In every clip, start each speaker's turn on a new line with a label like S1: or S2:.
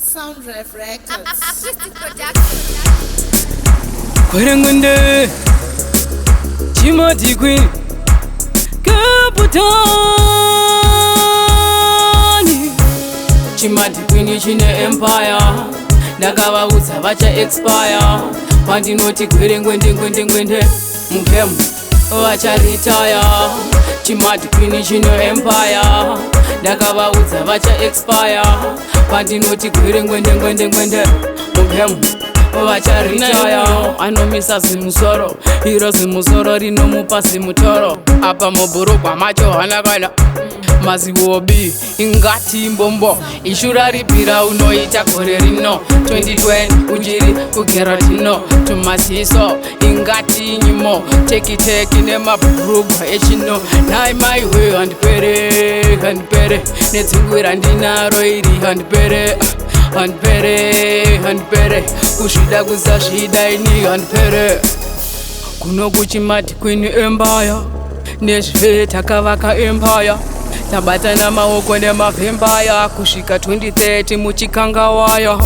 S1: Sound Ref Records.
S2: Artistic production.
S3: Kwerengunde Chimati Queen Kaputani Chimati Queen chine empire Ndakavaudza vacha expire Pandinoti kwerengwende mukemu vacha retire Chimati Queen chine empire Ndakavaudza vacha expire Pandinoti kwerengwende mukemu vacharitaya anomisa zimusoro iro zimusoro rinomupa zimutoro apa muburugwa macho hanakana mazivobi ingati mbombo ishura ripira unoita gore rino 2020 ujiri kugeratino tumasiso ingati nyimo tekiteki nemaburugwa echino nai maiwe handipere nedzingwira ndinaro iri handipere kushida kuzashida ini handipere kuno kuchimati Queen empire nezve takavaka empire tabatana maoko nemavhembaya kusvika 2030 muchikangawaya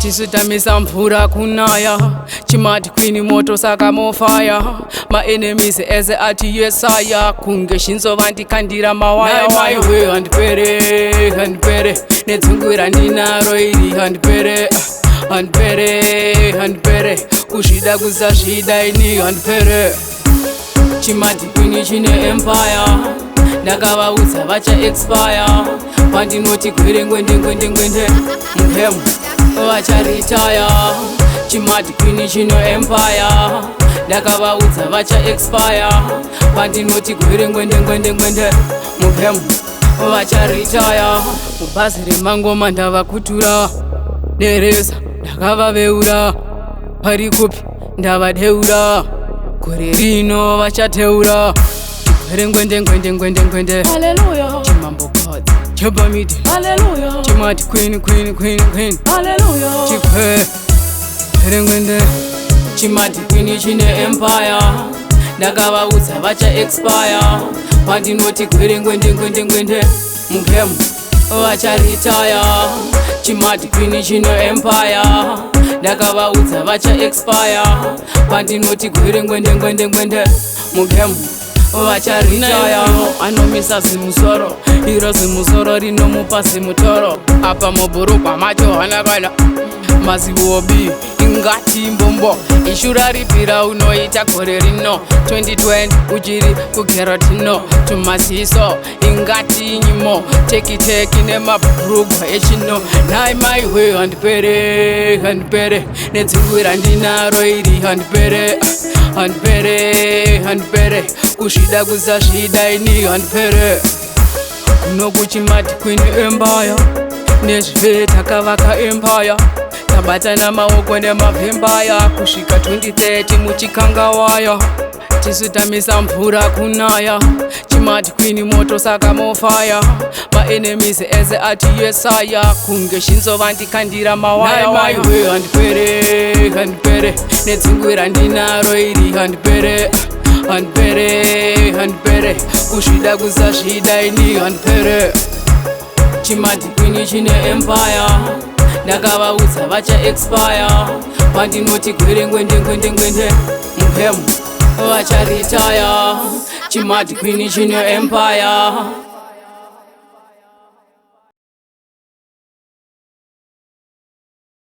S3: tisu tamisa mvura kunaya chimati Queen moto saka mofaya maenemies eze ati yesaya kunge shinzova ndikandira mawaya maiwe handipere nedzungwira ndinaro iri handipere kuzvida kuzazvida ini handipere chimati Queen chine empire ndakavaudza vacha expire pandinoti kwerengwende mukemu vacharitaya chimati Queen chino empire ndakavaudza vacha expire pandinoti kwerengwende mukemu vacharitaya mubhazi remangoma ndavakutura dereza ndakavaveura pari kupi ndavadeura gore rino vachateura kwerengwende
S2: Hallelujah.
S3: chimambo godzi chebamidi
S2: Hallelujah.
S3: chimati Queen
S2: Hallelujah.
S3: kwerengwende chimati Queen chine empire ndakavaudza vacha expire pandinoti kwerengwende mukemu vacharitaya chimati Queen chino empire ndakavaudza vacha expire pandinoti kwerengwende mukemu vacharitaya anomisa zimusoro iro zimusoro rinomupa zimutoro apa muburugwa macho hanakana mazivobi ingati mbombo ishura ripira unoita gore rino 2020 ujiri kugeratino tumasiso ingati nyimo tekiteki nemaburugwa echino nai maiwe handipere nedzingwira ndinaro iri handipere kuzvida kuzazvida ini handipere kuno kuchimati Queen empire nezve takavaka empire tabatana maoko nemavhembaya kusvika 2030 muchikangawaya tisu tamisa mvura kunaya chimati Queen moto saka mofaya maenemies eze ati yesaya kunge shinzova ndikandira mawaya maiwe handipere nedzingwira ndinaro iri handipere kuzvida kuzazvida ini handipere chimati Queen chine empire ndakavaudza vacha expire pandinoti kwerengwende mukemu vacharitaya chimati Queen chine empire